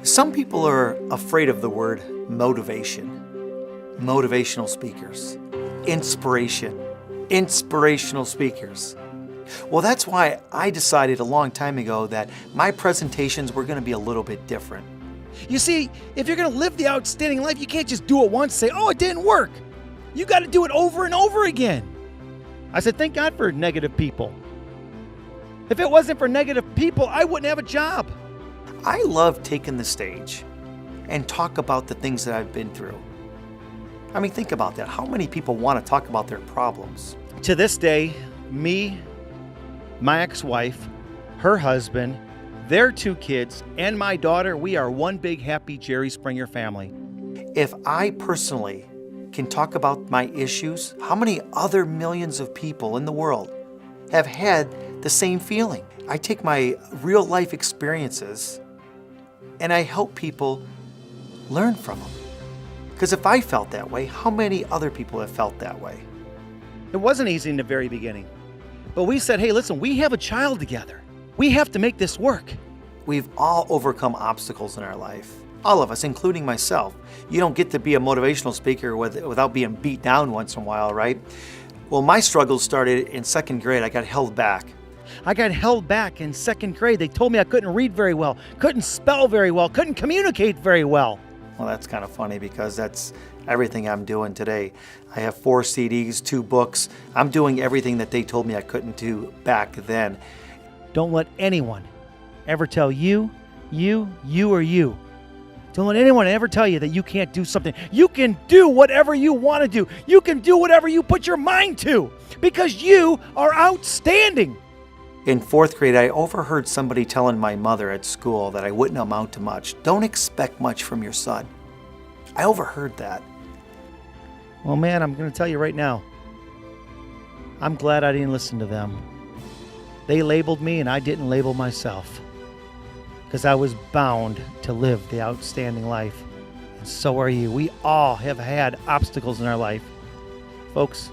Some people are afraid of the word motivation, motivational speakers, inspiration, inspirational speakers. Well, that's why I decided a long time ago that my presentations were going to be a little bit different. You see, if you're going to live the outstanding life, you can't just do it once and say, oh, it didn't work. You got to do it over and over again. I said, thank God for negative people. If it wasn't for negative people, I wouldn't have a job. I love taking the stage and talk about the things that I've been through. I mean, think about that. How many people want to talk about their problems? To this day, me, my ex-wife, her husband, their 2 kids, and my daughter, we are one big happy Jerry Springer family. If I personally can talk about my issues, how many other millions of people in the world have had the same feeling? I take my real life experiences and I help people learn from them. Because if I felt that way, how many other people have felt that way? It wasn't easy in the very beginning, but we said, hey, listen, we have a child together. We have to make this work. We've all overcome obstacles in our life. All of us, including myself. You don't get to be a motivational speaker without being beat down once in a while, right? Well, my struggles started in 2nd grade. I got held back. I got held back in 2nd grade. They told me I couldn't read very well, couldn't spell very well, couldn't communicate very well. Well, that's kind of funny because that's everything I'm doing today. I have 4 CDs, 2 books. I'm doing everything that they told me I couldn't do back then. Don't let anyone ever tell you. Don't let anyone ever tell you that you can't do something. You can do whatever you want to do. You can do whatever you put your mind to because you are outstanding. In 4th grade, I overheard somebody telling my mother at school that I wouldn't amount to much. Don't expect much from your son. I overheard that. Well, man, I'm going to tell you right now, I'm glad I didn't listen to them. They labeled me and I didn't label myself because I was bound to live the outstanding life. And so are you. We all have had obstacles in our life. Folks,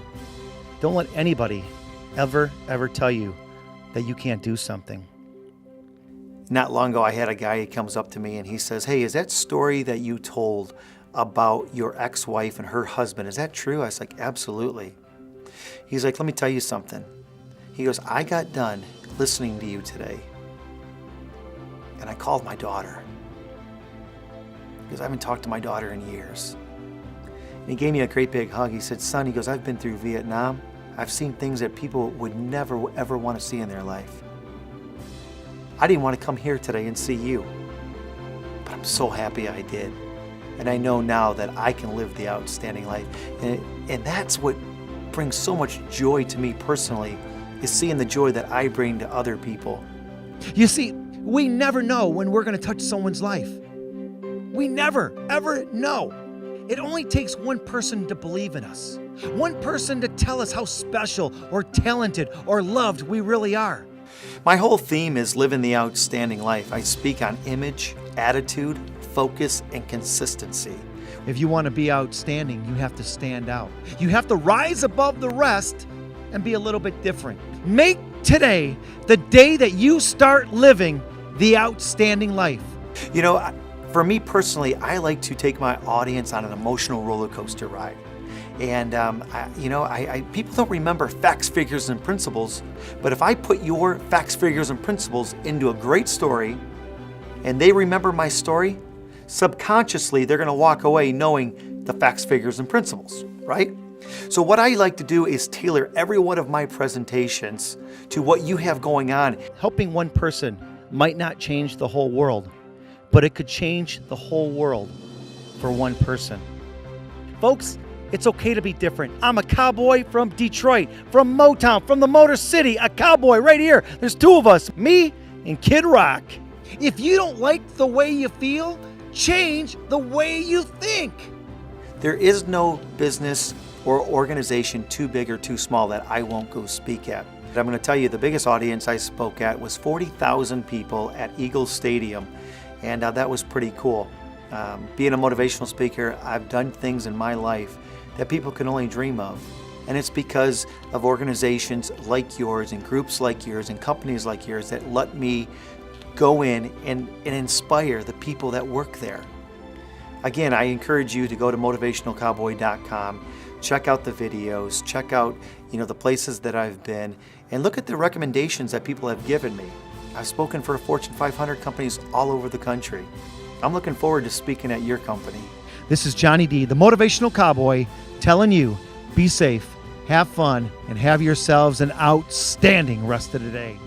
don't let anybody ever tell you that you can't do something. Not long ago, I had a guy, he comes up to me and he says, hey, is that story that you told about your ex-wife and her husband, is that true? I was like, absolutely. He's like, let me tell you something. He goes, I got done listening to you today and I called my daughter because I haven't talked to my daughter in years. And he gave me a great big hug. He said, son, he goes, I've been through Vietnam. I've seen things that people would never, ever want to see in their life. I didn't want to come here today and see you, but I'm so happy I did. And I know now that I can live the outstanding life. And that's what brings so much joy to me personally, is seeing the joy that I bring to other people. You see, we never know when we're going to touch someone's life. We never, ever know. It only takes one person to believe in us. One person to tell us how special or talented or loved we really are. My whole theme is living the outstanding life. I speak on image, attitude, focus, and consistency. If you want to be outstanding, you have to stand out. You have to rise above the rest and be a little bit different. Make today the day that you start living the outstanding life. You know, for me personally, I like to take my audience on an emotional roller coaster ride. And, people don't remember facts, figures, and principles, but if I put your facts, figures, and principles into a great story and they remember my story, subconsciously they're going to walk away knowing the facts, figures, and principles, right? So what I like to do is tailor every one of my presentations to what you have going on. Helping one person might not change the whole world, but it could change the whole world for one person. Folks, it's okay to be different. I'm a cowboy from Detroit, from Motown, from the Motor City, a cowboy right here. There's 2 of us, me and Kid Rock. If you don't like the way you feel, change the way you think. There is no business or organization too big or too small that I won't go speak at. But I'm going to tell you, the biggest audience I spoke at was 40,000 people at Eagles Stadium, and that was pretty cool. Being a motivational speaker, I've done things in my life that people can only dream of. And it's because of organizations like yours and groups like yours and companies like yours that let me go in and inspire the people that work there. Again, I encourage you to go to motivationalcowboy.com, check out the videos, check out the places that I've been, and look at the recommendations that people have given me. I've spoken for Fortune 500 companies all over the country. I'm looking forward to speaking at your company. This is Johnny D, the Motivational Cowboy, telling you, be safe, have fun, and have yourselves an outstanding rest of the day.